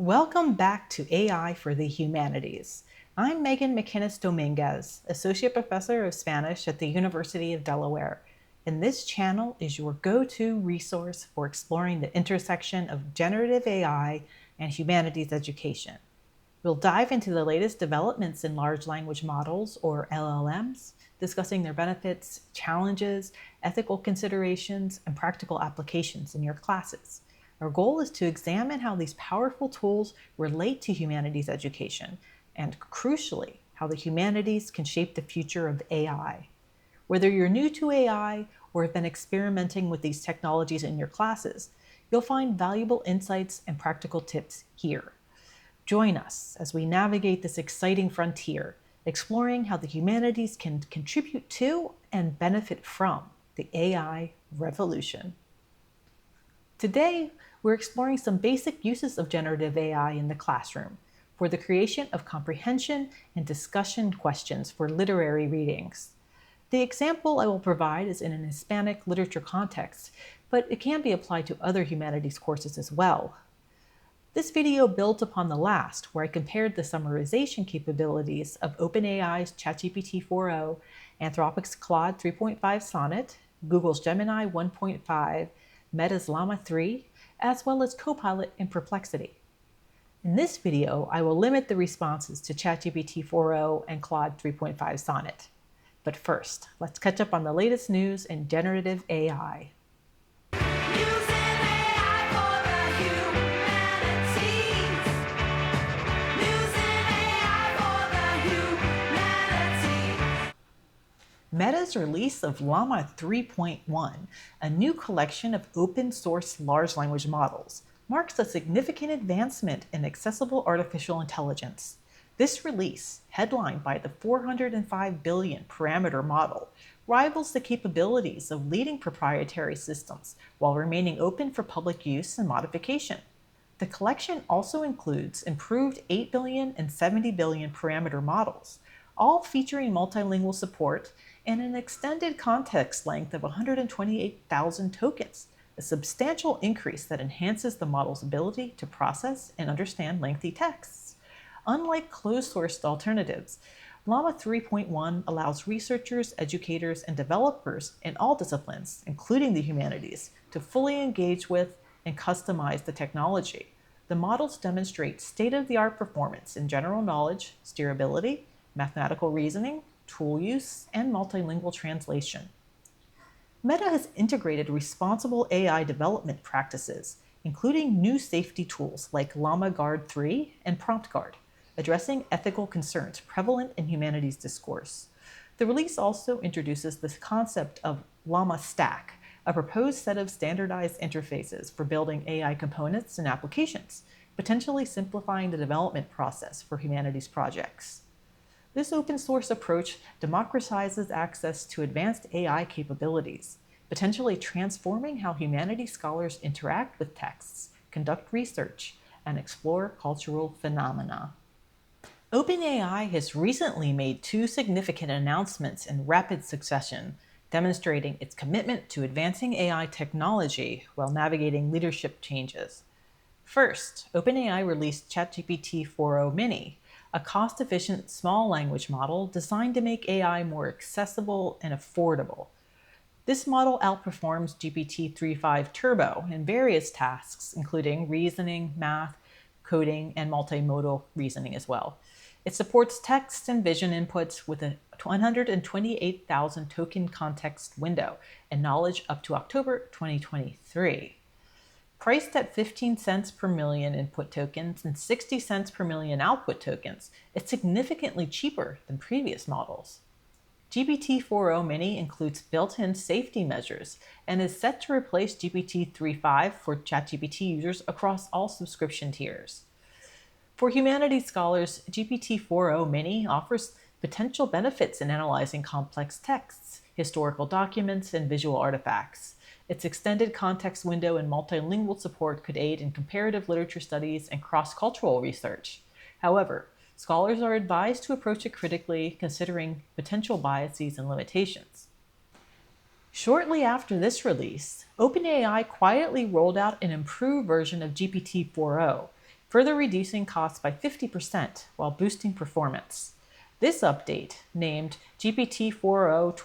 Welcome back to AI for the Humanities. I'm Meghan McInnis-Domínguez, Associate Professor of Spanish at the University of Delaware, and this channel is your go-to resource for exploring the intersection of generative AI and humanities education. We'll dive into the latest developments in large language models, or LLMs, discussing their benefits, challenges, ethical considerations, and practical applications in your classes. Our goal is to examine how these powerful tools relate to humanities education, and crucially, how the humanities can shape the future of AI. Whether you're new to AI or have been experimenting with these technologies in your classes, you'll find valuable insights and practical tips here. Join us as we navigate this exciting frontier, exploring how the humanities can contribute to and benefit from the AI revolution. Today, we're exploring some basic uses of generative AI in the classroom for the creation of comprehension and discussion questions for literary readings. The example I will provide is in an Hispanic literature context, but it can be applied to other humanities courses as well. This video builds upon the last, where I compared the summarization capabilities of OpenAI's ChatGPT 4.0, Anthropic's Claude 3.5 Sonnet, Google's Gemini 1.5, Meta's Llama 3, as well as Copilot and Perplexity. In this video, I will limit the responses to ChatGPT 4.0 and Claude 3.5 Sonnet. But first, let's catch up on the latest news in generative AI. Meta's release of Llama 3.1, a new collection of open-source large language models, marks a significant advancement in accessible artificial intelligence. This release, headlined by the 405 billion parameter model, rivals the capabilities of leading proprietary systems while remaining open for public use and modification. The collection also includes improved 8 billion and 70 billion parameter models, all featuring multilingual support and an extended context length of 128,000 tokens, a substantial increase that enhances the model's ability to process and understand lengthy texts. Unlike closed-sourced alternatives, Llama 3.1 allows researchers, educators, and developers in all disciplines, including the humanities, to fully engage with and customize the technology. The models demonstrate state-of-the-art performance in general knowledge, steerability, mathematical reasoning, tool use, and multilingual translation. Meta has integrated responsible AI development practices, including new safety tools like Llama Guard 3 and Prompt Guard, addressing ethical concerns prevalent in humanities discourse. The release also introduces the concept of Llama Stack, a proposed set of standardized interfaces for building AI components and applications, potentially simplifying the development process for humanities projects. This open-source approach democratizes access to advanced AI capabilities, potentially transforming how humanities scholars interact with texts, conduct research, and explore cultural phenomena. OpenAI has recently made two significant announcements in rapid succession, demonstrating its commitment to advancing AI technology while navigating leadership changes. First, OpenAI released ChatGPT 4.0 Mini, a cost-efficient small language model designed to make AI more accessible and affordable. This model outperforms GPT 3.5 Turbo in various tasks, including reasoning, math, coding, and multimodal reasoning as well. It supports text and vision inputs with a 128,000 token context window and knowledge up to October 2023. Priced at 15 cents per million input tokens and 60 cents per million output tokens, it's significantly cheaper than previous models. GPT 4.0 Mini includes built-in safety measures and is set to replace GPT 3.5 for ChatGPT users across all subscription tiers. For humanities scholars, GPT 4.0 Mini offers potential benefits in analyzing complex texts, historical documents, and visual artifacts. Its extended context window and multilingual support could aid in comparative literature studies and cross-cultural research. However, scholars are advised to approach it critically, considering potential biases and limitations. Shortly after this release, OpenAI quietly rolled out an improved version of GPT 4.0, further reducing costs by 50% while boosting performance. This update, named GPT-4o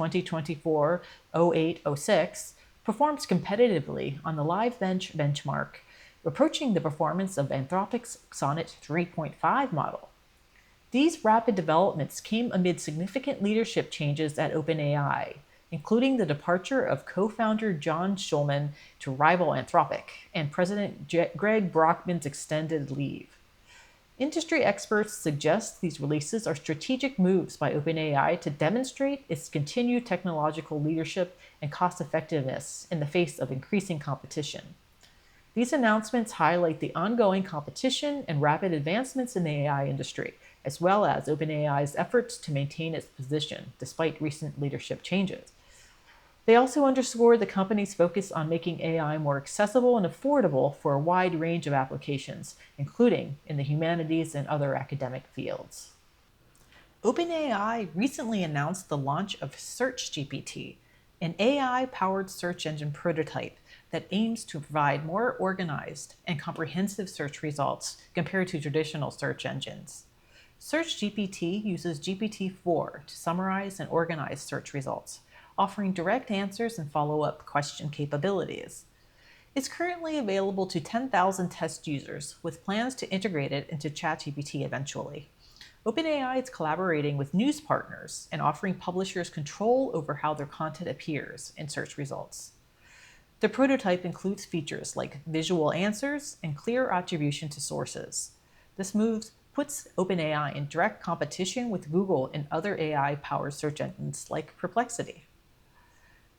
2024-0806, performs competitively on the live bench benchmark, approaching the performance of Anthropic's Sonnet 3.5 model. These rapid developments came amid significant leadership changes at OpenAI, including the departure of co-founder John Schulman to rival Anthropic and President Greg Brockman's extended leave. Industry experts suggest these releases are strategic moves by OpenAI to demonstrate its continued technological leadership and cost-effectiveness in the face of increasing competition. These announcements highlight the ongoing competition and rapid advancements in the AI industry, as well as OpenAI's efforts to maintain its position despite recent leadership changes. They also underscore the company's focus on making AI more accessible and affordable for a wide range of applications, including in the humanities and other academic fields. OpenAI recently announced the launch of SearchGPT, an AI-powered search engine prototype that aims to provide more organized and comprehensive search results compared to traditional search engines. SearchGPT uses GPT-4 to summarize and organize search results, offering direct answers and follow-up question capabilities. It's currently available to 10,000 test users, with plans to integrate it into ChatGPT eventually. OpenAI is collaborating with news partners and offering publishers control over how their content appears in search results. The prototype includes features like visual answers and clear attribution to sources. This move puts OpenAI in direct competition with Google and other AI-powered search engines like Perplexity.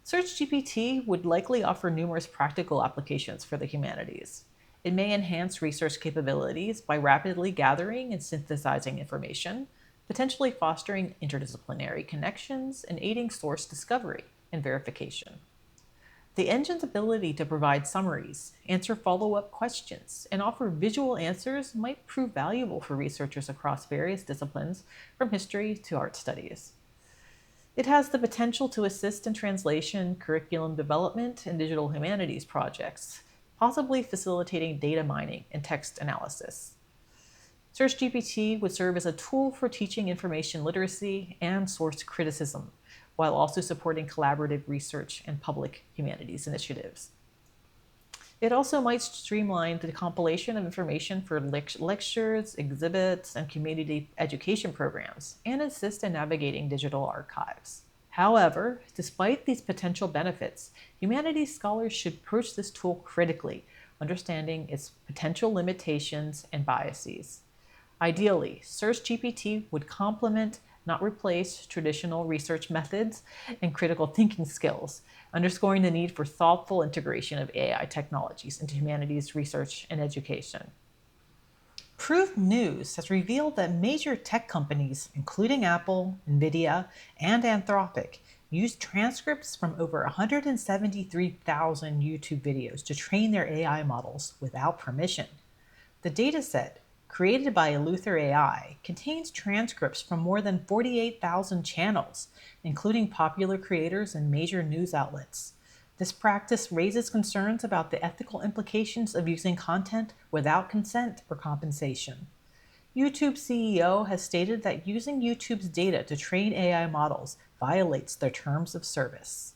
SearchGPT would likely offer numerous practical applications for the humanities. It may enhance research capabilities by rapidly gathering and synthesizing information, potentially fostering interdisciplinary connections and aiding source discovery and verification. The engine's ability to provide summaries, answer follow-up questions, and offer visual answers might prove valuable for researchers across various disciplines, from history to art studies. It has the potential to assist in translation, curriculum development, and digital humanities projects, possibly facilitating data mining and text analysis. SearchGPT would serve as a tool for teaching information literacy and source criticism, while also supporting collaborative research and public humanities initiatives. It also might streamline the compilation of information for lectures, exhibits, and community education programs, and assist in navigating digital archives. However, despite these potential benefits, humanities scholars should approach this tool critically, understanding its potential limitations and biases. Ideally, SearchGPT would complement, not replace, traditional research methods and critical thinking skills, underscoring the need for thoughtful integration of AI technologies into humanities research and education. Proof News has revealed that major tech companies, including Apple, NVIDIA, and Anthropic, use transcripts from over 173,000 YouTube videos to train their AI models without permission. The dataset, created by Eleuther AI, contains transcripts from more than 48,000 channels, including popular creators and major news outlets. This practice raises concerns about the ethical implications of using content without consent or compensation. YouTube CEO has stated that using YouTube's data to train AI models violates their terms of service.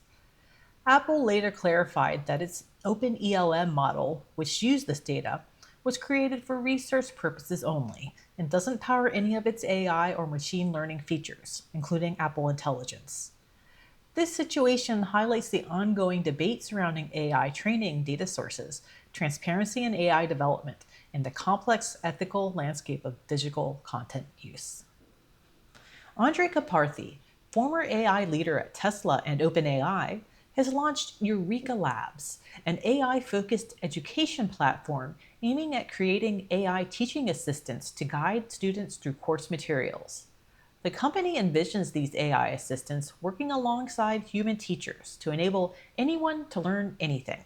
Apple later clarified that its OpenELM model, which used this data, was created for research purposes only and doesn't power any of its AI or machine learning features, including Apple Intelligence. This situation highlights the ongoing debate surrounding AI training data sources, transparency in AI development, and the complex ethical landscape of digital content use. Andrej Karpathy, former AI leader at Tesla and OpenAI, has launched Eureka Labs, an AI-focused education platform aiming at creating AI teaching assistants to guide students through course materials. The company envisions these AI assistants working alongside human teachers to enable anyone to learn anything.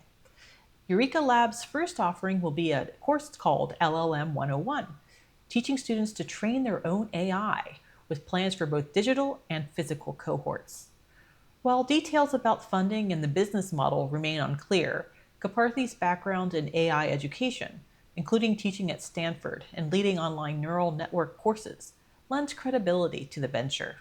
Eureka Labs' first offering will be a course called LLM 101, teaching students to train their own AI, with plans for both digital and physical cohorts. While details about funding and the business model remain unclear, Karpathy's background in AI education, including teaching at Stanford and leading online neural network courses, lends credibility to the venture.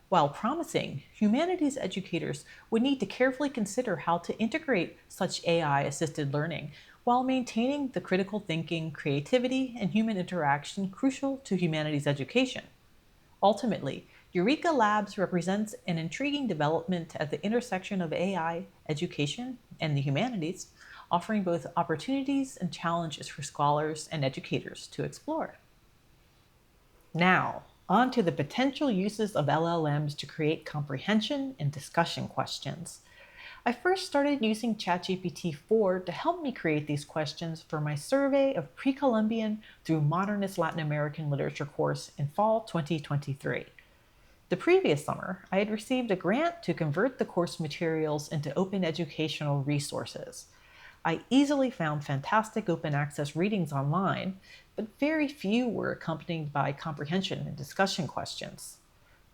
While promising, humanities educators would need to carefully consider how to integrate such AI-assisted learning while maintaining the critical thinking, creativity, and human interaction crucial to humanities education. Ultimately, Eureka Labs represents an intriguing development at the intersection of AI, education, and the humanities, offering both opportunities and challenges for scholars and educators to explore. Now, on to the potential uses of LLMs to create comprehension and discussion questions. I first started using ChatGPT 4 to help me create these questions for my survey of pre-Columbian through modernist Latin American literature course in fall 2023. The previous summer, I had received a grant to convert the course materials into open educational resources. I easily found fantastic open access readings online, but very few were accompanied by comprehension and discussion questions.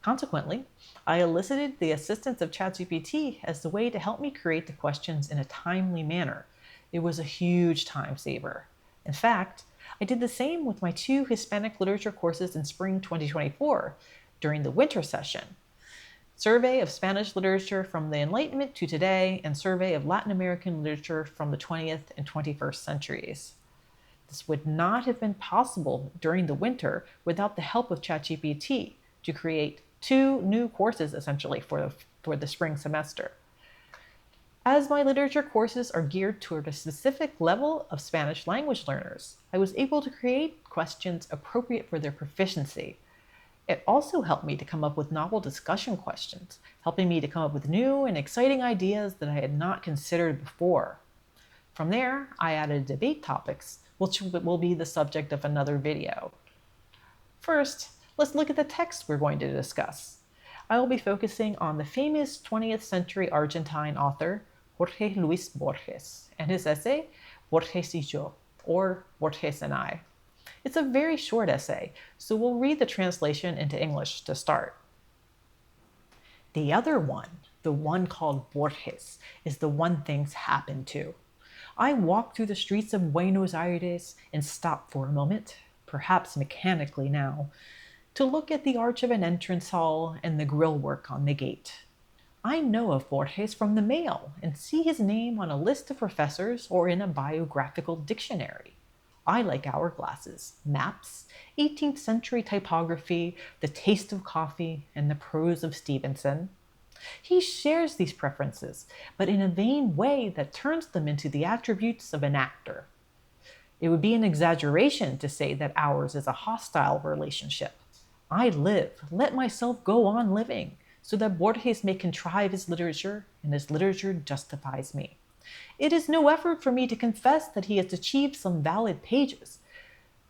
Consequently, I elicited the assistance of ChatGPT as the way to help me create the questions in a timely manner. It was a huge time saver. In fact, I did the same with my 2 Hispanic literature courses in spring 2024 during the winter session. Survey of Spanish literature from the Enlightenment to today, and survey of Latin American literature from the 20th and 21st centuries. This would not have been possible during the winter without the help of ChatGPT to create 2 new courses essentially for the spring semester. As my literature courses are geared toward a specific level of Spanish language learners, I was able to create questions appropriate for their proficiency. It also helped me to come up with novel discussion questions, helping me to come up with new and exciting ideas that I had not considered before. From there, I added debate topics, which will be the subject of another video. First, let's look at the text we're going to discuss. I will be focusing on the famous 20th century Argentine author Jorge Luis Borges and his essay, Borges y yo, or Borges and I. It's a very short essay, so we'll read the translation into English to start. The other one, the one called Borges, is the one things happen to. I walk through the streets of Buenos Aires and stop for a moment, perhaps mechanically now, to look at the arch of an entrance hall and the grillwork on the gate. I know of Borges from the mail and see his name on a list of professors or in a biographical dictionary. I like hourglasses, maps, 18th century typography, the taste of coffee, and the prose of Stevenson. He shares these preferences, but in a vain way that turns them into the attributes of an actor. It would be an exaggeration to say that ours is a hostile relationship. I live, let myself go on living, so that Borges may contrive his literature, and his literature justifies me. It is no effort for me to confess that he has achieved some valid pages,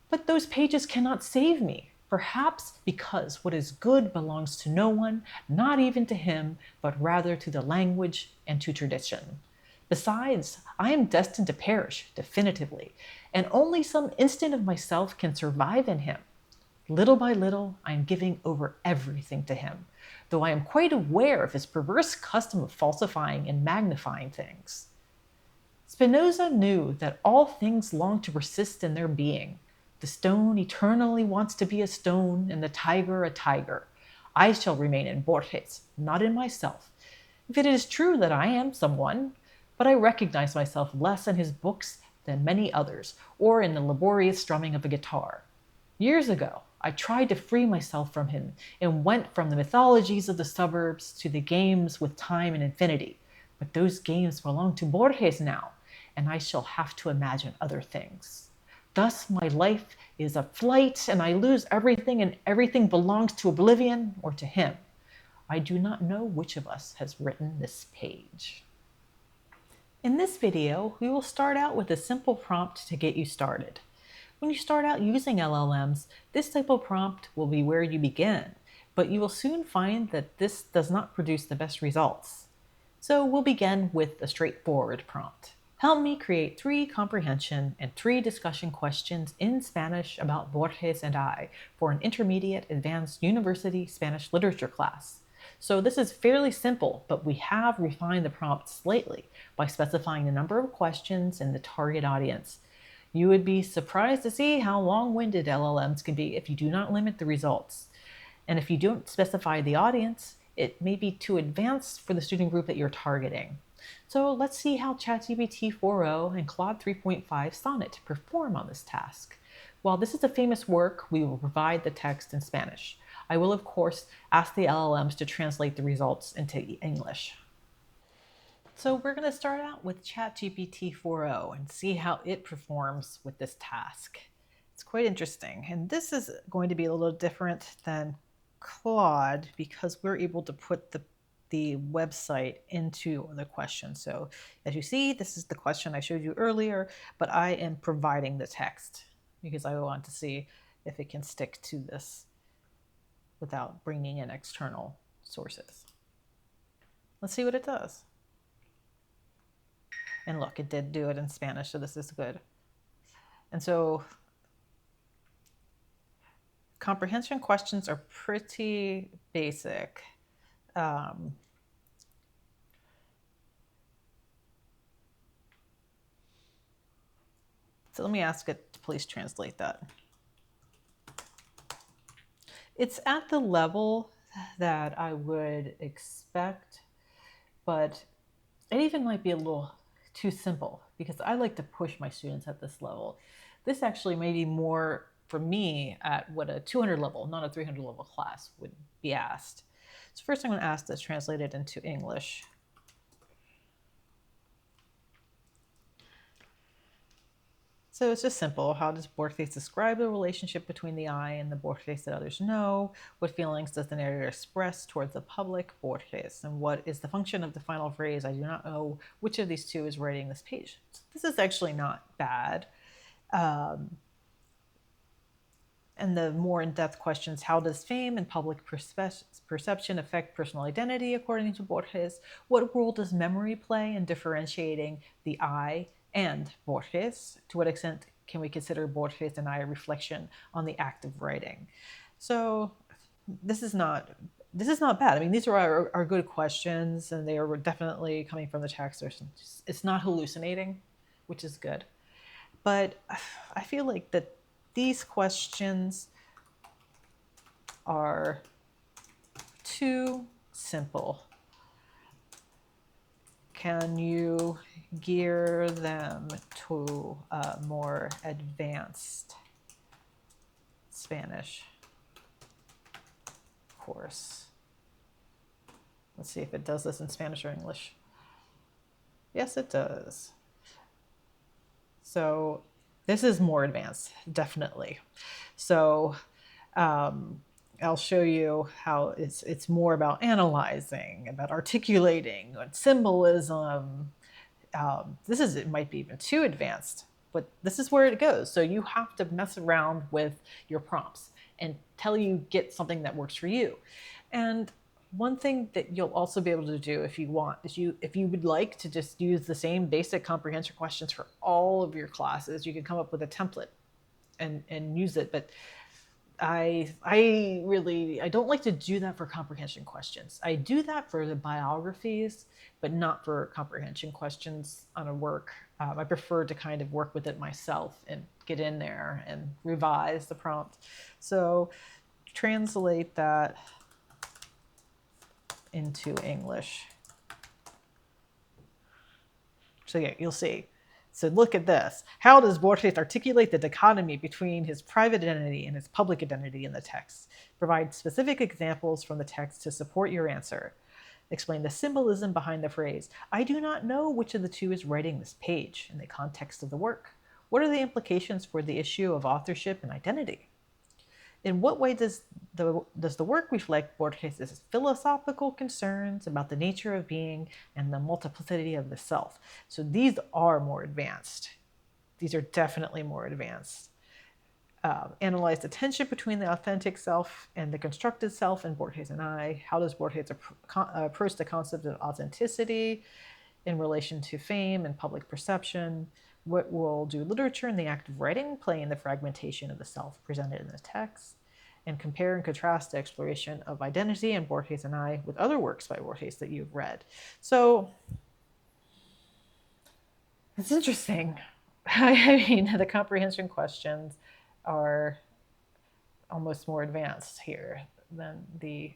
but those pages cannot save me, perhaps because what is good belongs to no one, not even to him, but rather to the language and to tradition. Besides, I am destined to perish definitively, and only some instant of myself can survive in him. Little by little, I am giving over everything to him, though I am quite aware of his perverse custom of falsifying and magnifying things. Spinoza knew that all things long to persist in their being. The stone eternally wants to be a stone, and the tiger a tiger. I shall remain in Borges, not in myself. If it is true that I am someone, but I recognize myself less in his books than many others, or in the laborious strumming of a guitar. Years ago, I tried to free myself from him and went from the mythologies of the suburbs to the games with time and infinity. But those games belong to Borges now, and I shall have to imagine other things. Thus my life is a flight, and I lose everything, and everything belongs to oblivion or to him. I do not know which of us has written this page. In this video, we will start out with a simple prompt to get you started. When you start out using LLMs, this type of prompt will be where you begin, but you will soon find that this does not produce the best results. So we'll begin with a straightforward prompt. Help me create 3 comprehension and 3 discussion questions in Spanish about Borges and I for an intermediate advanced university Spanish literature class. So this is fairly simple, but we have refined the prompt slightly by specifying the number of questions and the target audience. You would be surprised to see how long-winded LLMs can be if you do not limit the results. And if you don't specify the audience, it may be too advanced for the student group that you're targeting. So let's see how ChatGPT 4.0 and Claude 3.5 Sonnet perform on this task. While this is a famous work, we will provide the text in Spanish. I will, of course, ask the LLMs to translate the results into English. So we're going to start out with ChatGPT 4.0 and see how it performs with this task. It's quite interesting. And this is going to be a little different than Claude because we're able to put the website into the question. So as you see, this is the question I showed you earlier, but I am providing the text because I want to see if it can stick to this without bringing in external sources. Let's see what it does. And look, it did do it in Spanish, so this is good. And so comprehension questions are pretty basic. So let me ask it to please translate that. It's at the level that I would expect, but it even might be a little too simple because I like to push my students at this level. This actually may be more for me at what a 200 level, not a 300 level class would be asked. So first I'm going to ask this translated into English. So it's just simple. How does Borges describe the relationship between the I and the Borges that others know? What feelings does the narrator express towards the public Borges? And what is the function of the final phrase? I do not know which of these two is writing this page. So this is actually not bad. And the more in-depth questions, how does fame and public perception affect personal identity according to Borges? What role does memory play in differentiating the I and Borges? To what extent can we consider Borges and I a reflection on the act of writing? So this is not bad. I mean, these are good questions, and they are definitely coming from the text. It's not hallucinating, which is good. But I feel like that these questions are too simple. Can you gear them to a more advanced Spanish course? Let's see if it does this in Spanish or English. Yes, it does. So this is more advanced, definitely. So I'll show you how it's more about analyzing, about articulating, symbolism. It might be even too advanced, but this is where it goes. So you have to mess around with your prompts until you get something that works for you. And one thing that you'll also be able to do if you want is if you would like to just use the same basic comprehension questions for all of your classes, you can come up with a template and use it. But I don't like to do that for comprehension questions. I do that for the biographies, but not for comprehension questions on a work. I prefer to kind of work with it myself and get in there and revise the prompt. So translate that into English. So yeah, you'll see. So look at this. How does Borges articulate the dichotomy between his private identity and his public identity in the text? Provide specific examples from the text to support your answer. Explain the symbolism behind the phrase, I do not know which of the two is writing this page in the context of the work. What are the implications for the issue of authorship and identity? In what way does the work reflect Borges' philosophical concerns about the nature of being and the multiplicity of the self? So these are more advanced. These are definitely more advanced. Analyze the tension between the authentic self and the constructed self in Borges and I. How does Borges approach the concept of authenticity in relation to fame and public perception? What role do literature and the act of writing play in the fragmentation of the self presented in the text? And compare and contrast the exploration of identity in Borges and I with other works by Borges that you've read. So it's interesting. I mean, the comprehension questions are almost more advanced here than the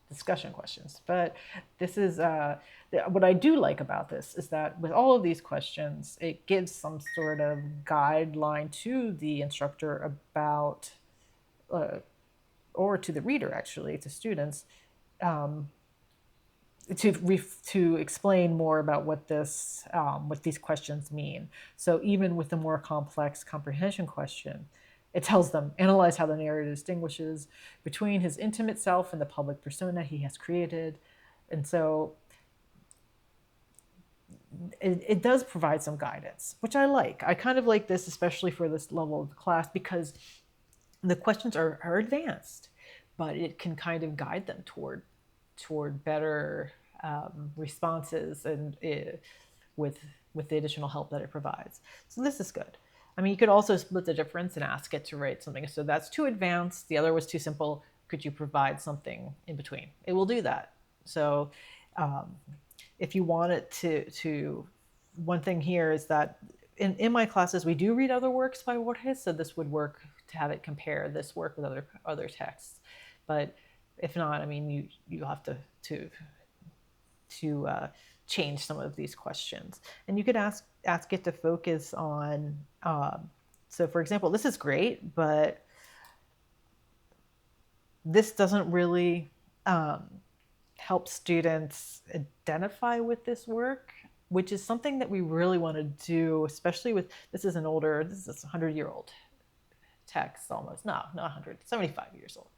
discussion questions. But this is what I do like about this is that with all of these questions, it gives some sort of guideline to the instructor about, or to the reader actually, to students, um, to explain more about what these questions mean. So even with the more complex comprehension question, it tells them analyze how the narrator distinguishes between his intimate self and the public persona he has created, and so it does provide some guidance, which I like. I kind of like this, especially for this level of the class, because the questions are advanced, but it can kind of guide them toward better responses and with the additional help that it provides. So this is good. I mean, you could also split the difference and ask it to write something. So that's too advanced. The other was too simple. Could you provide something in between? It will do that. So if you want it to one thing here is that in my classes, we do read other works by Borges. So this would work to have it compare this work with other texts. But if not, I mean, you have to change some of these questions. And you could ask it to focus on, so for example, this is great, but this doesn't really help students identify with this work, which is something that we really want to do, especially with, this is a 100-year-old text almost. No, not 100, 75 years old.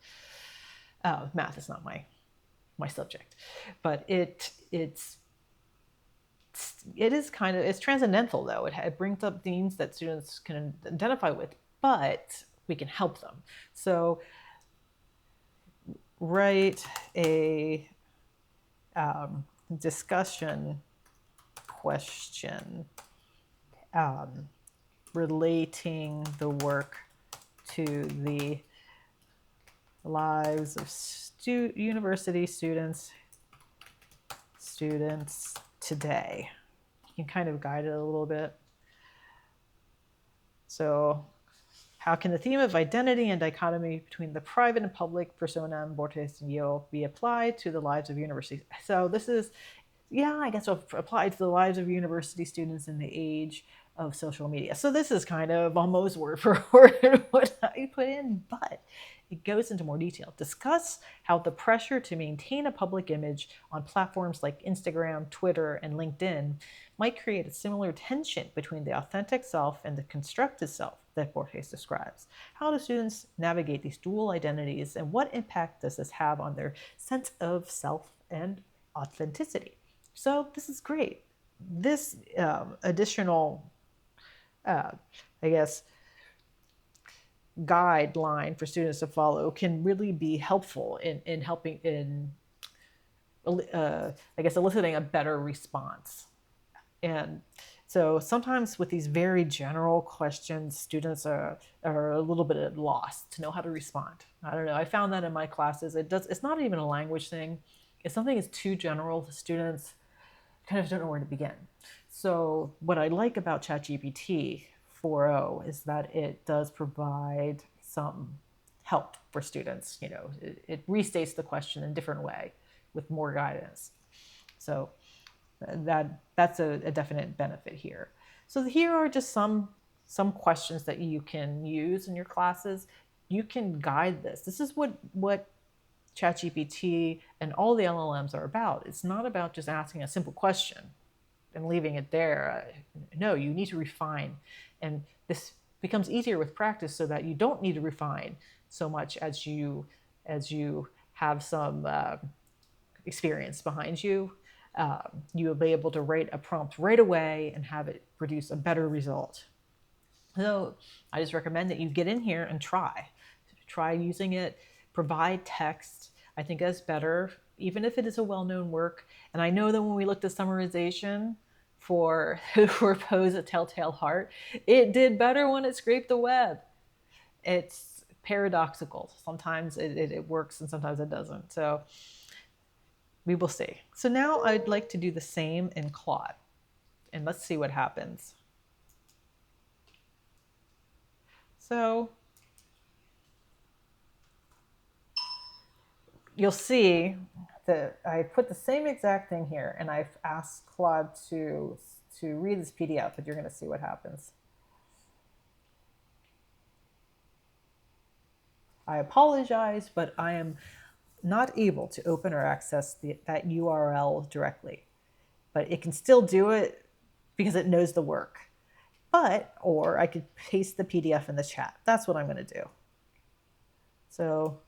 Math is not my subject, but it is kind of, it's transcendental though. It brings up themes that students can identify with, but we can help them. So write a discussion question relating the work to the lives of university students today. You can kind of guide it a little bit. So how can the theme of identity and dichotomy between the private and public persona in Borges and Yo be applied to the lives of universities? So this is, yeah, I guess applied to the lives of university students in the age of social media. So this is kind of almost word for word what I put in, but it goes into more detail. Discuss how the pressure to maintain a public image on platforms like Instagram, Twitter, and LinkedIn might create a similar tension between the authentic self and the constructed self that Borges describes. How do students navigate these dual identities, and what impact does this have on their sense of self and authenticity? So this is great. This additional, I guess, guideline for students to follow can really be helpful in helping in, I guess, eliciting a better response. And so sometimes with these very general questions, students are a little bit lost to know how to respond. I don't know. I found that in my classes. It's not even a language thing. If something is too general, the students kind of don't know where to begin. So what I like about ChatGPT 4.0 is that it does provide some help for students. You know, it restates the question in a different way with more guidance. So that's a definite benefit here. So here are just some questions that you can use in your classes. You can guide this. This is what ChatGPT and all the LLMs are about. It's not about just asking a simple question and leaving it there. No, you need to refine. And this becomes easier with practice so that you don't need to refine so much as you have some experience behind you. You'll be able to write a prompt right away and have it produce a better result. So I just recommend that you get in here and try using it, provide text. I think that's better, even if it is a well-known work. And I know that when we looked at summarization for Pose a Telltale Heart, it did better when it scraped the web. It's paradoxical. Sometimes it works and sometimes it doesn't. So we will see. So now I'd like to do the same in Claude. And let's see what happens. So you'll see that I put the same exact thing here, and I've asked Claude to read this PDF, but you're going to see what happens. I apologize, but I am not able to open or access that URL directly. But it can still do it because it knows the work. Or I could paste the PDF in the chat. That's what I'm going to do. So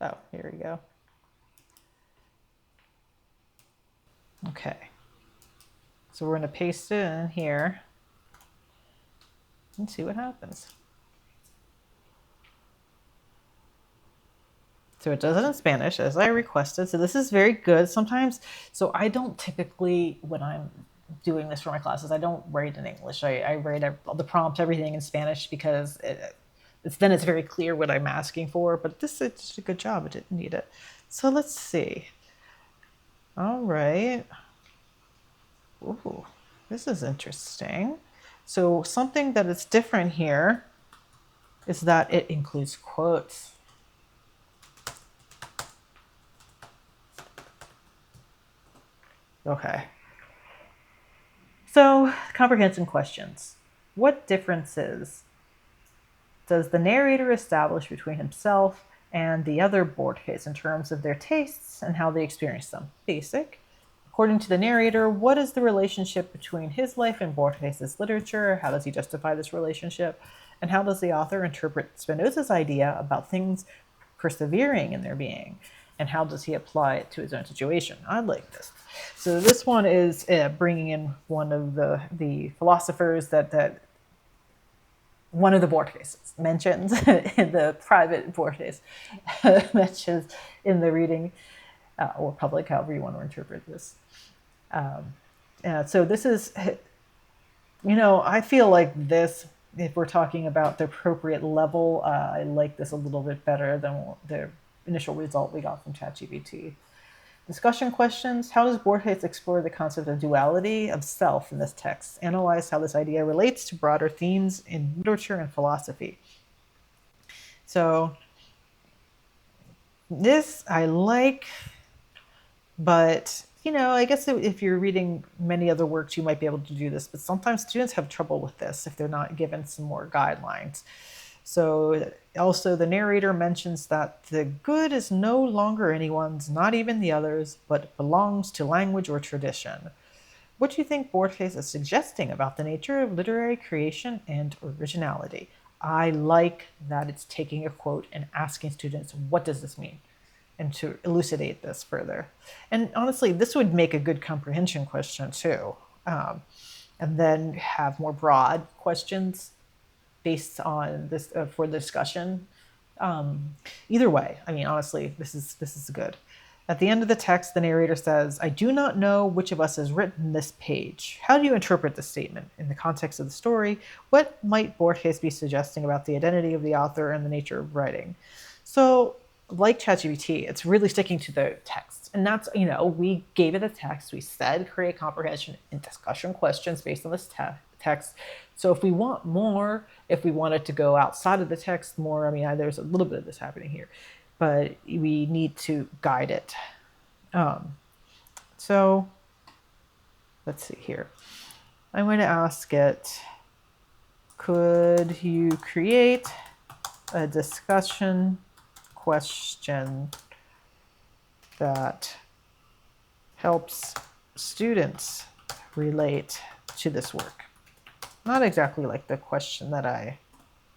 oh, here we go. Okay. So we're going to paste it in here and see what happens. So it does it in Spanish as I requested. So this is very good. Sometimes, so I don't typically, when I'm doing this for my classes, I don't write in English. I write the prompt, everything in Spanish because then it's very clear what I'm asking for. But this is just a good job. It didn't need it. So let's see. All right. Ooh, this is interesting. So something that is different here is that it includes quotes. Okay. So, comprehension questions. What differences does the narrator establish between himself and the other Borges in terms of their tastes and how they experience them? Basic. According to the narrator, what is the relationship between his life and Borges' literature? How does he justify this relationship? And how does the author interpret Spinoza's idea about things persevering in their being? And how does he apply it to his own situation? I like this. So this one is bringing in one of the philosophers that one of the Borges mentions in the private Borges mentions in the reading or public, however you want to interpret this. So this is, I feel like this, if we're talking about the appropriate level, I like this a little bit better than the initial result we got from ChatGPT. Discussion questions. How does Borges explore the concept of duality of self in this text? Analyze how this idea relates to broader themes in literature and philosophy. So this I like, but I guess if you're reading many other works, you might be able to do this, but sometimes students have trouble with this if they're not given some more guidelines. So also the narrator mentions that the good is no longer anyone's, not even the others, but belongs to language or tradition. What do you think Borges is suggesting about the nature of literary creation and originality? I like that it's taking a quote and asking students, what does this mean? And to elucidate this further. And honestly, this would make a good comprehension question too. And then have more broad questions based on this for the discussion. Either way, honestly, this is good. At the end of the text, the narrator says, I do not know which of us has written this page. How do you interpret this statement in the context of the story? What might Borges be suggesting about the identity of the author and the nature of writing? So, like ChatGPT, it's really sticking to the text. And that's, we gave it a text. We said create comprehension and discussion questions based on this text. So if we want more, if we want it to go outside of the text more, there's a little bit of this happening here, but we need to guide it. So let's see here. I'm going to ask it, could you create a discussion question that helps students relate to this work? Not exactly like the question that I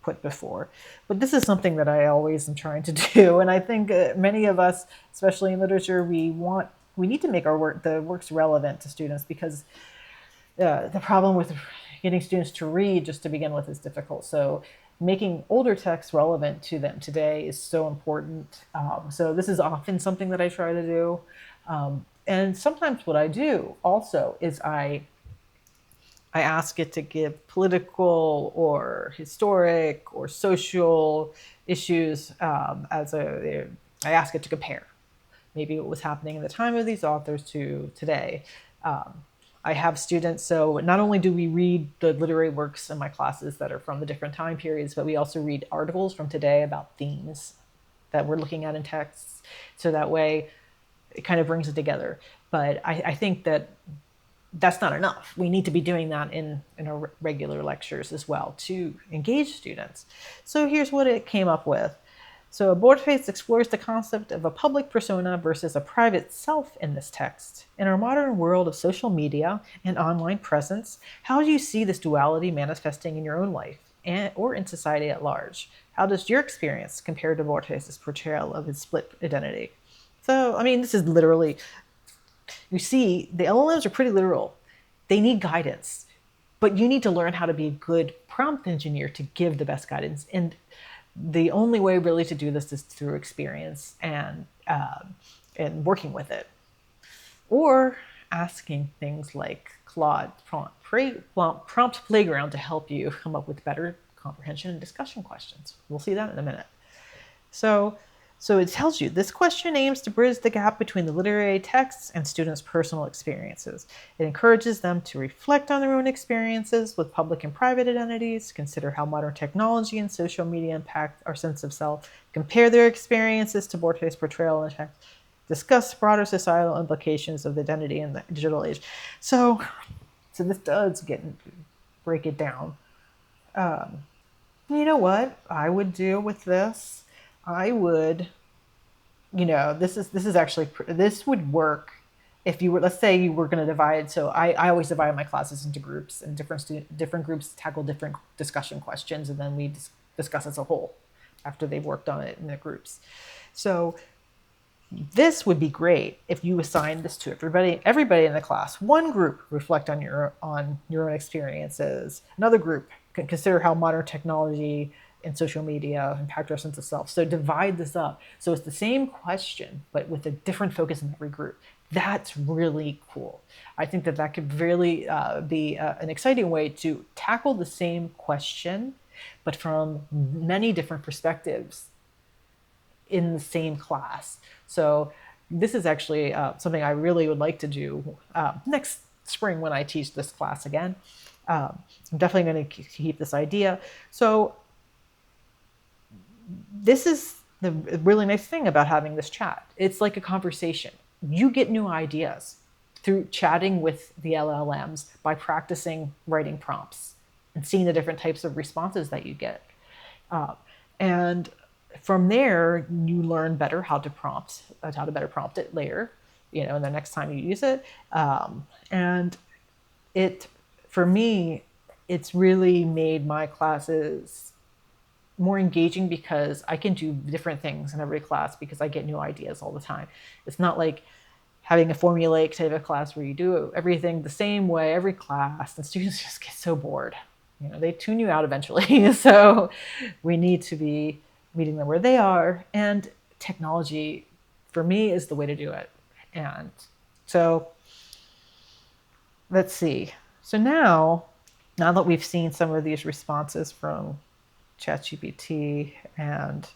put before, but this is something that I always am trying to do. And I think many of us, especially in literature, we need to make the works relevant to students, because the problem with getting students to read just to begin with is difficult. So making older texts relevant to them today is so important. So this is often something that I try to do. And sometimes what I do also is I ask it to give political or historic or social issues I ask it to compare maybe what was happening in the time of these authors to today. I have students, so not only do we read the literary works in my classes that are from the different time periods, but we also read articles from today about themes that we're looking at in texts. So that way it kind of brings it together. But I think that that's not enough. We need to be doing that in our regular lectures as well to engage students. So here's what it came up with. So Borges explores the concept of a public persona versus a private self in this text. In our modern world of social media and online presence, how do you see this duality manifesting in your own life or in society at large? How does your experience compare to Borges' portrayal of his split identity? So, I mean, this is literally, you see, the LLMs are pretty literal. They need guidance, but you need to learn how to be a good prompt engineer to give the best guidance. And the only way really to do this is through experience and working with it, or asking things like Claude prompt playground to help you come up with better comprehension and discussion questions. We'll see that in a minute. So it tells you this question aims to bridge the gap between the literary texts and students' personal experiences. It encourages them to reflect on their own experiences with public and private identities, consider how modern technology and social media impact our sense of self, compare their experiences to Borges' portrayal in the text, discuss broader societal implications of identity in the digital age. So this does break it down. You know what I would do with this? I would, this would work if you were, let's say you were going to divide. So I always divide my classes into groups, and different groups tackle different discussion questions, and then we discuss as a whole after they've worked on it in the groups. So this would be great if you assign this to everybody in the class. One group reflect on your own experiences. Another group can consider how modern technology and social media impact our sense of self. So divide this up. So it's the same question, but with a different focus in every group. That's really cool. I think that could really be an exciting way to tackle the same question, but from many different perspectives in the same class. So this is actually something I really would like to do next spring when I teach this class again. I'm definitely going to keep this idea. So this is the really nice thing about having this chat. It's like a conversation. You get new ideas through chatting with the LLMs by practicing writing prompts and seeing the different types of responses that you get. And from there, you learn better how to better prompt it later, the next time you use it. And for me, it's really made my classes more engaging because I can do different things in every class because I get new ideas all the time. It's not like having a formulaic type of class where you do everything the same way every class, and students just get so bored. They tune you out eventually. So we need to be meeting them where they are, and technology for me is the way to do it. And so let's see. So now that we've seen some of these responses from ChatGPT and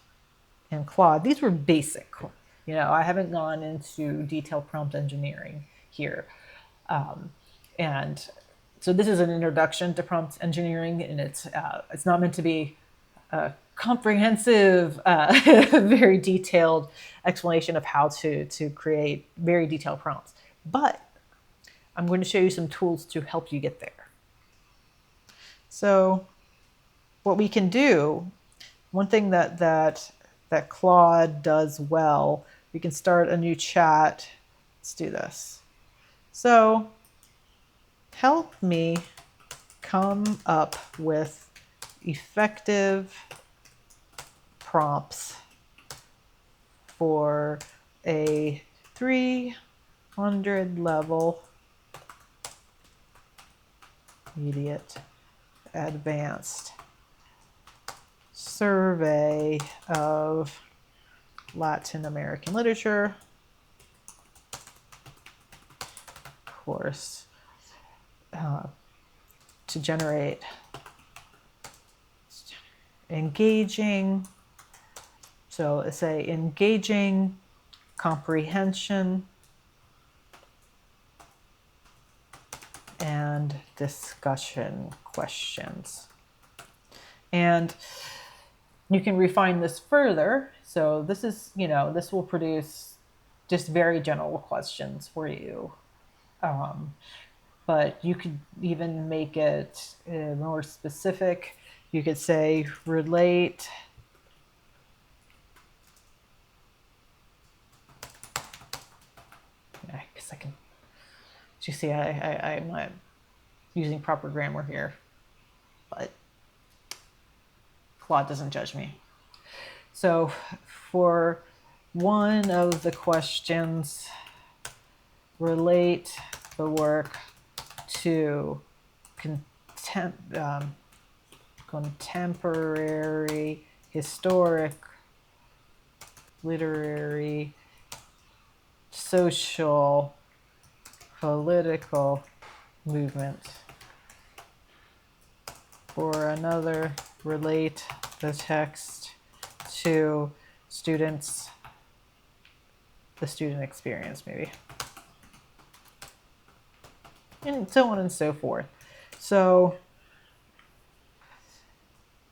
Claude, these were basic. I haven't gone into detailed prompt engineering here. And so this is an introduction to prompt engineering, and it's not meant to be a comprehensive, very detailed explanation of how to create very detailed prompts. But I'm going to show you some tools to help you get there. So what we can do, one thing that Claude does well, we can start a new chat. Let's do this. So help me come up with effective prompts for a 300 level immediate advanced survey of Latin American literature course to generate engaging, so let's say engaging comprehension discussion questions. And you can refine this further. So this is, this will produce just very general questions for you. But you could even make it more specific. You could say, relate because I can, you see, I'm not using proper grammar here, but Claude doesn't judge me. So for one of the questions, relate the work to contemporary, historic, literary, social, political movement. For another, relate the text to students, the student experience maybe, and so on and so forth. So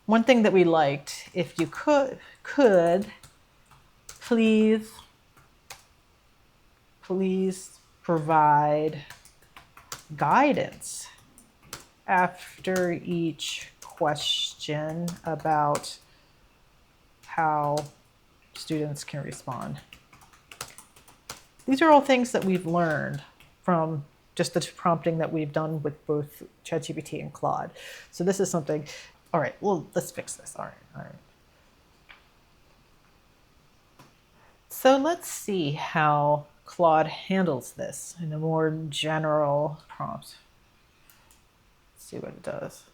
one thing that we liked, if you could please provide guidance after each question about how students can respond. These are all things that we've learned from just the prompting that we've done with both ChatGPT and Claude. So this is something, all right, well, let's fix this. All right. So let's see how Claude handles this in a more general prompt. Let's see what it does.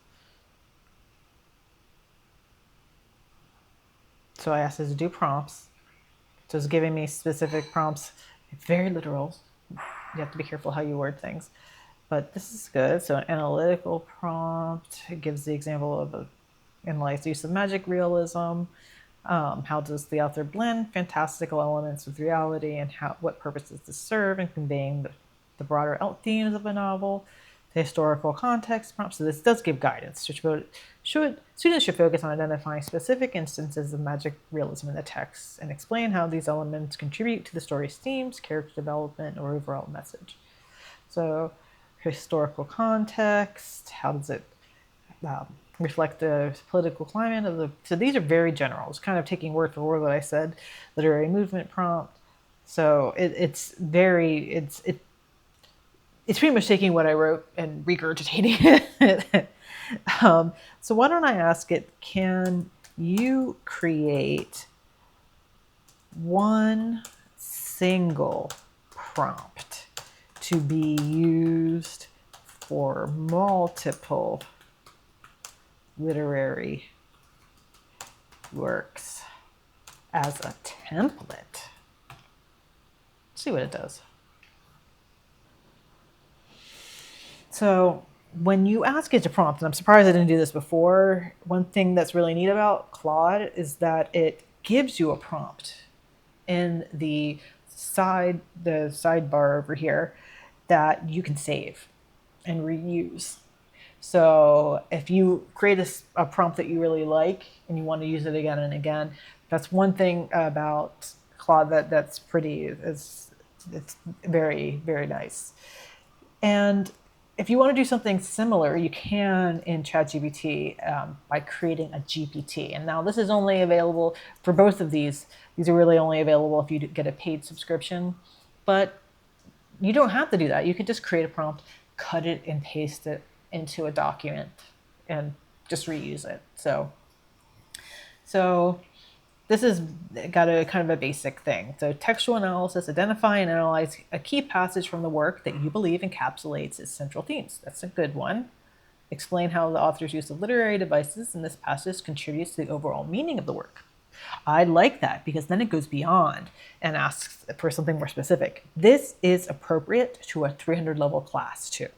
So I asked it to do prompts. So it's giving me specific prompts, very literal. You have to be careful how you word things, but this is good. So an analytical prompt, it gives the example of analyze the use of magic realism. How does the author blend fantastical elements with reality, and what purpose does this serve in conveying the broader themes of a novel? The historical context prompt. So this does give guidance. Students should focus on identifying specific instances of magic realism in the text and explain how these elements contribute to the story's themes, character development, or overall message. So historical context, how does it reflect the political climate of the... So these are very general. It's kind of taking word for word what I said. Literary movement prompt. So it's pretty much taking what I wrote and regurgitating it. So why don't I ask it, can you create one single prompt to be used for multiple literary works as a template? Let's see what it does. So when you ask it to prompt, and I'm surprised I didn't do this before, one thing that's really neat about Claude is that it gives you a prompt in the sidebar over here that you can save and reuse. So if you create a prompt that you really like and you want to use it again and again, that's one thing about Claude that's pretty, it's very, very nice. And if you want to do something similar, you can in ChatGPT by creating a GPT. And now this is only available for both of these. These are really only available if you get a paid subscription. But you don't have to do that. You can just create a prompt, cut it and paste it into a document and just reuse it. So this has got a kind of a basic thing. So textual analysis, identify and analyze a key passage from the work that you believe encapsulates its central themes. That's a good one. Explain how the author's use of literary devices in this passage contributes to the overall meaning of the work. I like that because then it goes beyond and asks for something more specific. This is appropriate to a 300 level class too.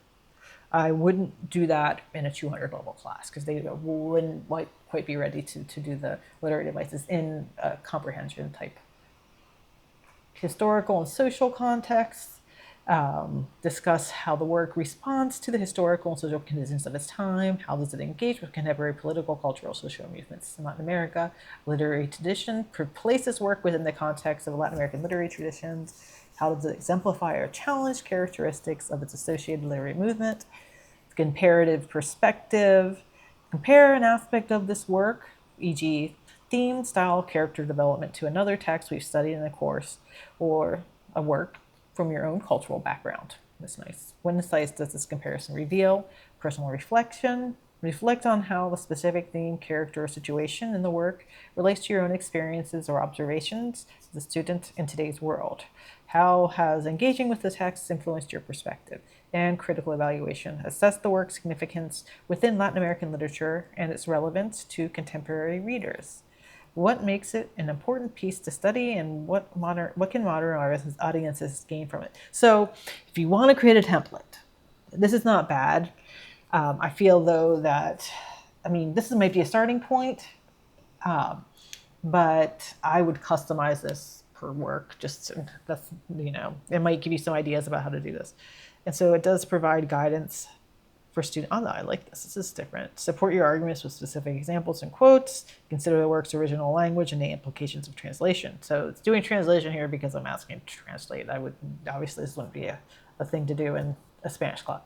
I wouldn't do that in a 200 level class because they wouldn't quite be ready to do the literary devices in a comprehension type. Historical and social context. Discuss how the work responds to the historical and social conditions of its time. How does it engage with contemporary political, cultural, social movements in Latin America? Literary tradition places work within the context of Latin American literary traditions. How does it exemplify or challenge characteristics of its associated literary movement? Comparative perspective. Compare an aspect of this work, e.g., theme, style, character development, to another text we've studied in a course or a work from your own cultural background. That's nice. What insights does this comparison reveal? Personal reflection. Reflect on how the specific theme, character, or situation in the work relates to your own experiences or observations as a student in today's world. How has engaging with the text influenced your perspective? And critical evaluation. Assess the work's significance within Latin American literature and its relevance to contemporary readers. What makes it an important piece to study, and what can modern audiences gain from it? So if you want to create a template, this is not bad. I feel, though, that, this might be a starting point, but I would customize this per work. It might give you some ideas about how to do this. And so it does provide guidance for students. Oh, no, I like this. This is different. Support your arguments with specific examples and quotes. Consider the work's original language and the implications of translation. So it's doing translation here because I'm asking to translate. Obviously, this wouldn't be a thing to do in a Spanish class.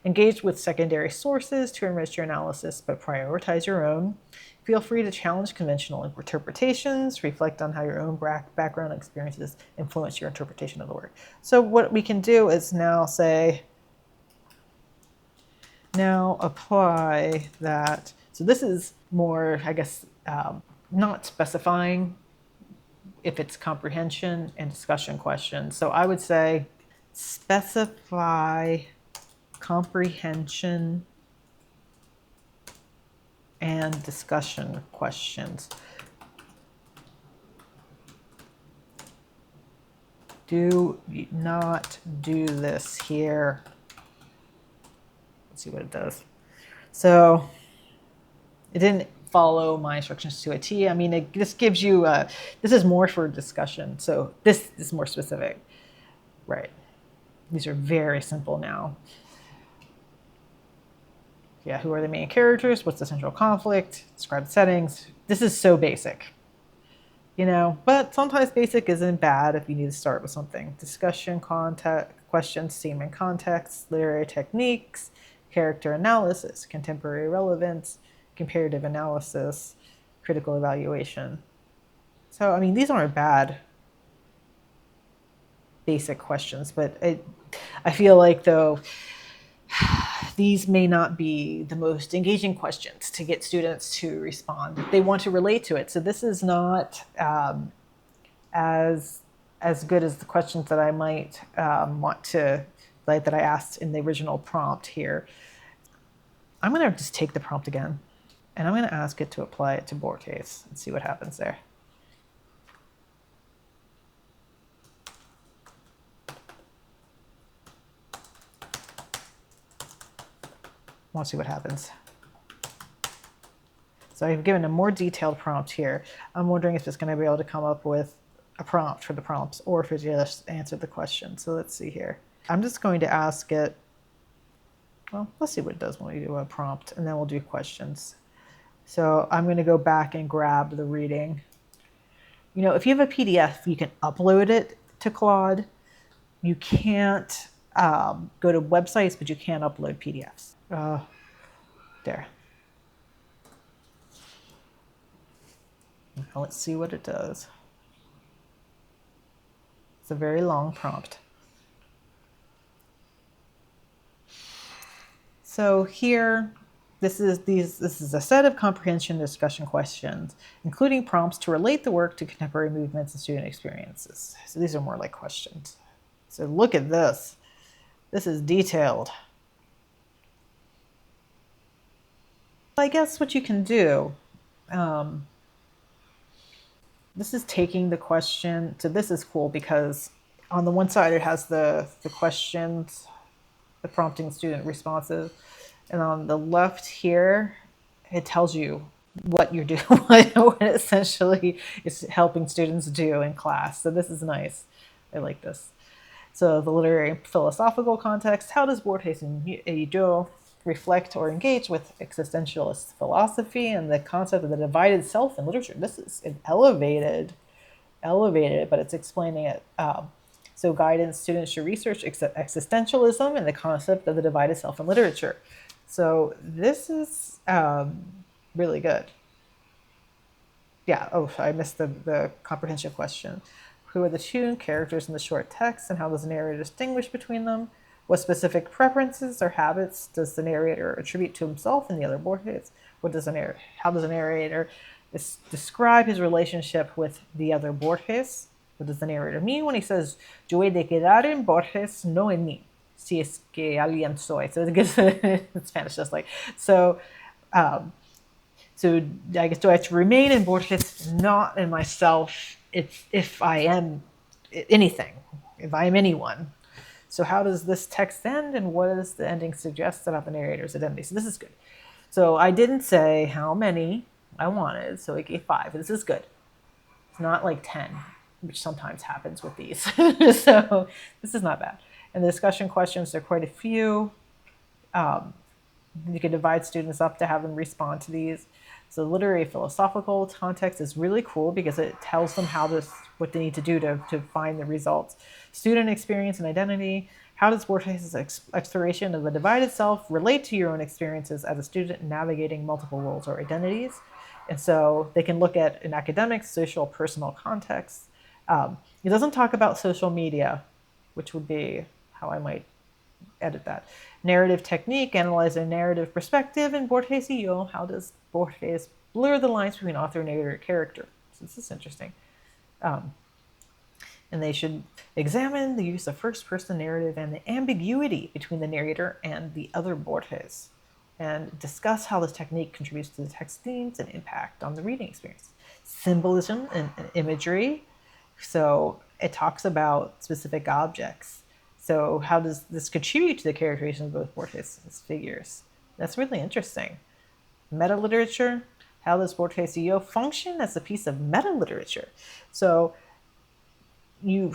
Engage with secondary sources to enrich your analysis, but prioritize your own. Feel free to challenge conventional interpretations. Reflect on how your own background experiences influence your interpretation of the work. So what we can do is now say, now apply that. So this is more, I guess, not specifying if it's comprehension and discussion questions. So I would say specify comprehension and discussion questions. Do not do this here. Let's see what it does. So it didn't follow my instructions to a T. It just gives you, this is more for discussion. So this is more specific, right? These are very simple now. Yeah, who are the main characters? What's the central conflict? Describe the settings. This is so basic, but sometimes basic isn't bad if you need to start with something. Discussion, context, questions, theme and context, literary techniques, character analysis, contemporary relevance, comparative analysis, critical evaluation. So, these aren't bad basic questions, but I feel like, though, these may not be the most engaging questions to get students to respond if they want to relate to it. So this is not as good as the questions that I might want to, that I asked in the original prompt here. I'm going to just take the prompt again, and I'm going to ask it to apply it to Borges and see what happens there. I want to see what happens. So I've given a more detailed prompt here. I'm wondering if it's going to be able to come up with a prompt for the prompts, or if it just answered the question. So let's see here. I'm just going to ask it, well, let's see what it does when we do a prompt, and then we'll do questions. So I'm going to go back and grab the reading. If you have a PDF, you can upload it to Claude. You can't go to websites, but you can upload PDFs. There. Now let's see what it does. It's a very long prompt. So here, this is a set of comprehension discussion questions, including prompts to relate the work to contemporary movements and student experiences. So these are more like questions. So look at this. This is detailed. I guess what you can do, this is taking the question. So this is cool because on the one side it has the questions, the prompting student responses, and on the left here it tells you what you're doing, what essentially is helping students do in class. So this is nice. I like this. So the literary and philosophical context, how does Borges and Illo reflect or engage with existentialist philosophy and the concept of the divided self in literature? This is elevated, but it's explaining it. So guidance, students should research existentialism and the concept of the divided self in literature. So this is really good. Yeah, oh, I missed the comprehension question. Who are the two characters in the short text and how does the narrator distinguish between them? What specific preferences or habits does the narrator attribute to himself and the other Borges? How does the narrator describe his relationship with the other Borges? What does the narrator mean when he says, yo he de quedar en Borges, no en mí, si es que alguien soy? So it gives in Spanish just like, so I guess, do I have to remain in Borges, not in myself, if I am anything, if I am anyone? So how does this text end, and what does the ending suggest about the narrator's identity? So this is good. So I didn't say how many I wanted, so I gave 5. This is good. It's not like 10, which sometimes happens with these. So this is not bad. And the discussion questions, there are quite a few. You can divide students up to have them respond to these. So the literary philosophical context is really cool because it tells them what they need to do to find the results. Student experience and identity. How does Borges' exploration of the divided self relate to your own experiences as a student navigating multiple roles or identities? And so they can look at an academic, social, personal context. It doesn't talk about social media, which would be how I might edit that. Narrative technique, analyze a narrative perspective, and Borges y Yo, how does Borges blur the lines between author, narrator, and character? So this is interesting. And they should examine the use of first-person narrative and the ambiguity between the narrator and the other Borges, and discuss how this technique contributes to the text themes and impact on the reading experience. Symbolism and imagery. So it talks about specific objects. So how does this contribute to the characterization of both Borges' figures? That's really interesting. Meta-literature. How does Borges y Yo function as a piece of meta-literature? So I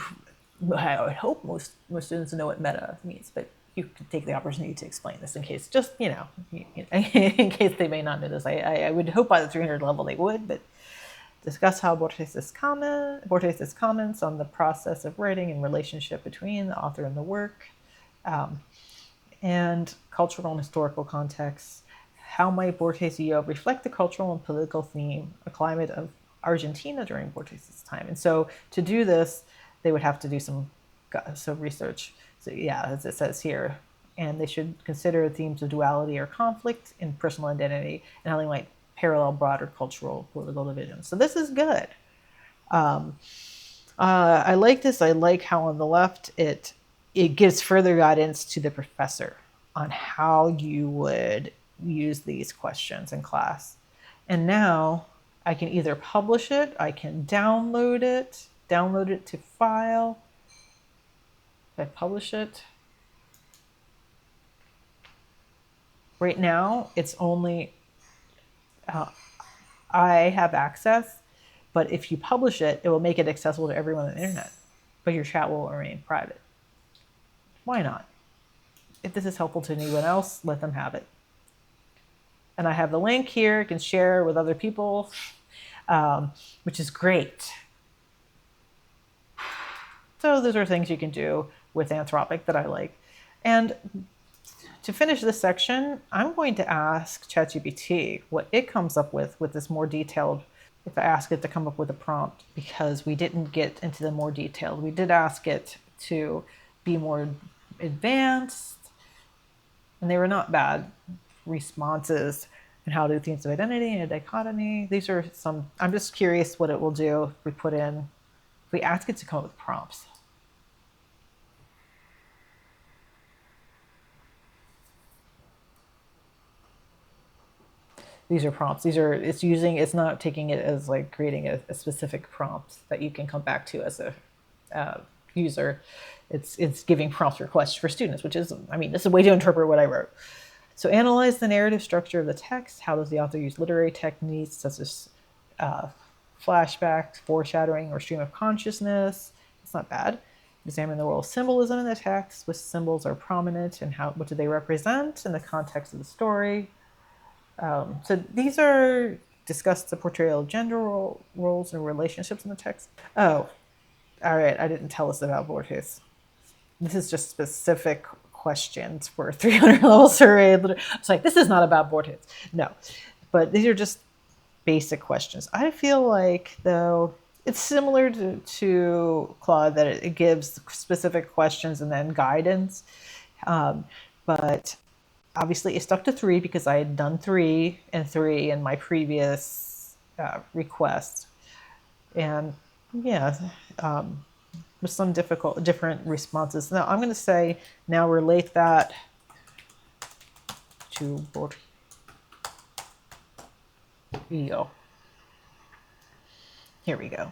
would hope most students know what meta means, but you could take the opportunity to explain this in case, just, in case they may not know this. I would hope by the 300 level they would, but discuss how Borges' comments on the process of writing and relationship between the author and the work, and cultural and historical context. How might Borges y Yo reflect the cultural and political theme, a climate of Argentina during Borges' time? And so to do this, they would have to do some research. So yeah, as it says here, and they should consider themes of duality or conflict in personal identity and how they might parallel broader cultural political divisions. So this is good. I like this. I like how on the left it gives further guidance to the professor on how you would use these questions in class. And now I can either publish it, I can download it to file. If I publish it, right now it's only I have access, but if you publish it, it will make it accessible to everyone on the internet, but your chat will remain private. Why not? If this is helpful to anyone else, let them have it. And I have the link here. You can share with other people, which is great. So those are things you can do with Anthropic that I like. And to finish this section, I'm going to ask ChatGPT what it comes up with this more detailed, if I ask it to come up with a prompt, because we didn't get into the more detailed. We did ask it to be more advanced, and they were not bad responses. And how do themes of identity and dichotomy. These are some, I'm just curious what it will do if we ask it to come up with prompts. These are prompts. It's not taking it as like creating a specific prompt that you can come back to as a user. It's giving prompts requests for students, which is, this is a way to interpret what I wrote. So analyze the narrative structure of the text. How does the author use literary techniques such as flashbacks, foreshadowing, or stream of consciousness? It's not bad. Examine the role of symbolism in the text. Which symbols are prominent and what do they represent in the context of the story? So these are discuss the portrayal of gender roles and relationships in the text. Oh, all right. I didn't tell us about Borges. This is just specific questions for a 300 level survey. It's like, this is not about Borges. No, but these are just basic questions. I feel like, though, it's similar to Claude, that it gives specific questions and then guidance. But obviously it stuck to 3 because I had done 3 and 3 in my previous request. And yeah, with some different responses. Now I'm going to say, now relate that to Borges. Here we go.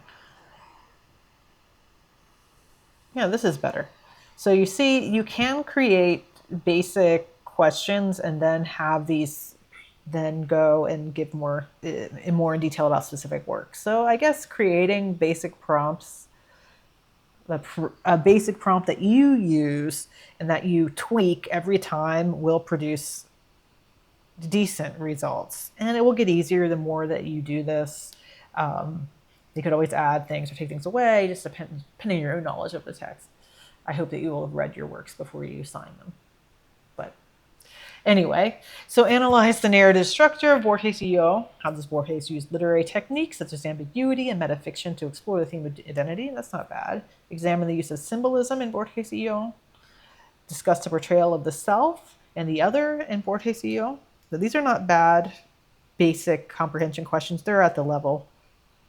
Yeah, this is better. So you see, you can create basic questions and then have these then go and give more in detail about specific work. So I guess creating basic prompts, a basic prompt that you use and that you tweak every time will produce decent results. And it will get easier the more that you do this. You could always add things or take things away, just depending on your own knowledge of the text. I hope that you will have read your works before you sign them. But anyway, so analyze the narrative structure of Borges EO. How does Borges use literary techniques such as ambiguity and metafiction to explore the theme of identity? That's not bad. Examine the use of symbolism in Borges EO. Discuss the portrayal of the self and the other in Borges EO. So these are not bad basic comprehension questions. They're at the level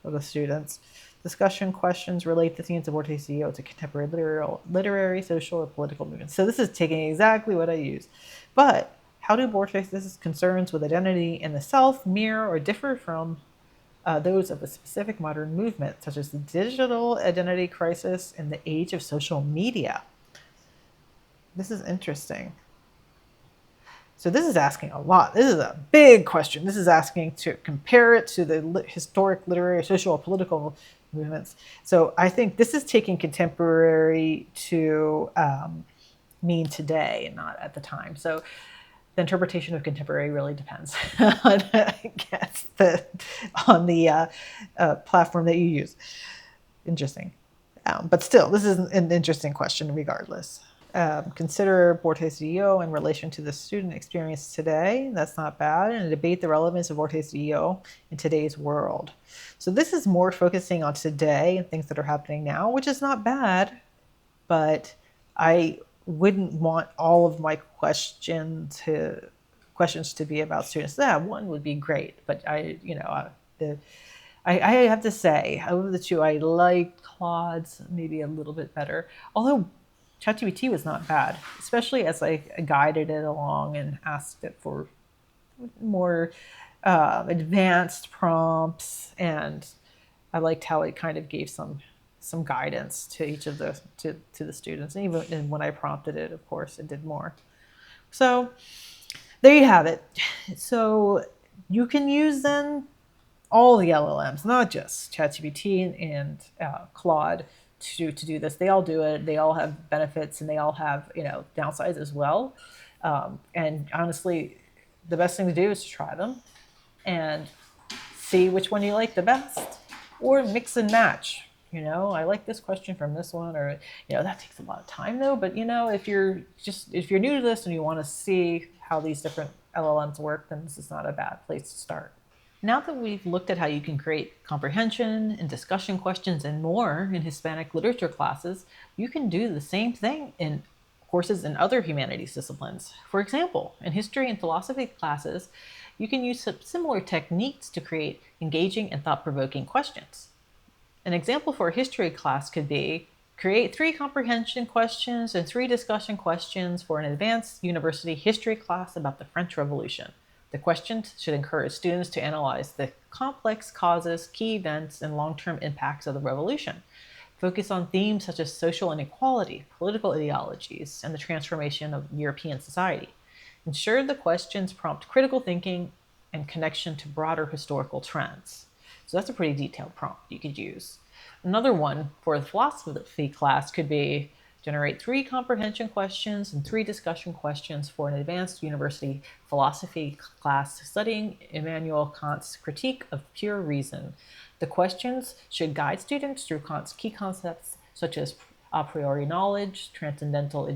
of the students. Discussion questions relate the themes of Borges EO to contemporary literary, social, or political movements. So this is taking exactly what I use. But how do Borges' concerns with identity and the self mirror or differ from those of a specific modern movement, such as the digital identity crisis and the age of social media? This is interesting. So this is asking a lot. This is a big question. This is asking to compare it to the historic literary, social, political movements. So I think this is taking contemporary to mean today and not at the time. So the interpretation of contemporary really depends on, I guess, on the platform that you use. Interesting. But still, this is an interesting question regardless. Consider Borges EO in relation to the student experience today. That's not bad. And debate the relevance of Borges EO in today's world. So this is more focusing on today and things that are happening now, which is not bad, but I wouldn't want all of my questions to be about students. That one would be great, but I have to say, of the two, I like Claude's maybe a little bit better. Although ChatGPT was not bad, especially as I guided it along and asked it for more advanced prompts, and I liked how it kind of gave some guidance to each of the to the students. And even when I prompted it, of course, it did more. So there you have it. So you can use then all the LLMs, not just ChatGPT and Claude, to do this. They all do it. They all have benefits and they all have downsides as well. And honestly, the best thing to do is to try them and see which one you like the best, or mix and match. I like this question from this one, or that takes a lot of time though. But if you're new to this and you want to see how these different LLMs work, then this is not a bad place to start. Now that we've looked at how you can create comprehension and discussion questions and more in Hispanic literature classes, you can do the same thing in courses in other humanities disciplines. For example, in history and philosophy classes, you can use similar techniques to create engaging and thought-provoking questions. An example for a history class could be create 3 comprehension questions and 3 discussion questions for an advanced university history class about the French Revolution. The questions should encourage students to analyze the complex causes, key events, and long-term impacts of the revolution. Focus on themes such as social inequality, political ideologies, and the transformation of European society. Ensure the questions prompt critical thinking and connection to broader historical trends. So that's a pretty detailed prompt you could use. Another one for the philosophy class could be generate 3 comprehension questions and 3 discussion questions for an advanced university philosophy class studying Immanuel Kant's Critique of Pure Reason. The questions should guide students through Kant's key concepts such as a priori knowledge, transcendental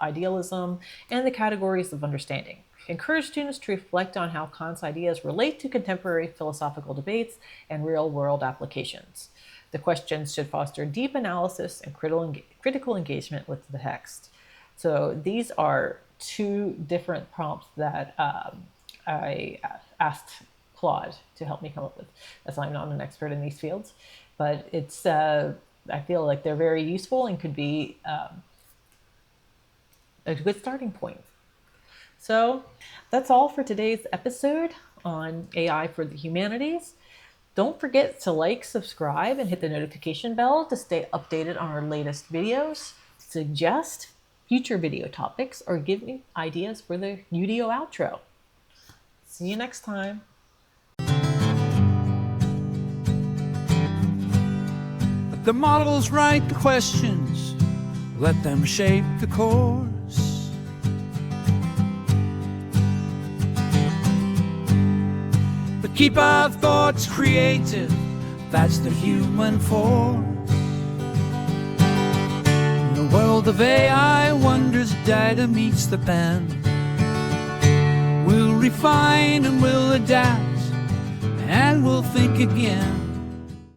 idealism, and the categories of understanding. Encourage students to reflect on how Kant's ideas relate to contemporary philosophical debates and real-world applications. The questions should foster deep analysis and critical engagement with the text. So these are 2 different prompts that I asked Claude to help me come up with, as I'm not an expert in these fields. But it's I feel like they're very useful and could be a good starting point. So that's all for today's episode on AI for the humanities. Don't forget to like, subscribe, and hit the notification bell to stay updated on our latest videos, suggest future video topics, or give me ideas for the UDO outro. See you next time. Let the models write the questions, let them shape the course. But keep our thoughts creative, that's the human force. In the world of AI wonders, data meets the pen. We'll refine and we'll adapt, and we'll think again.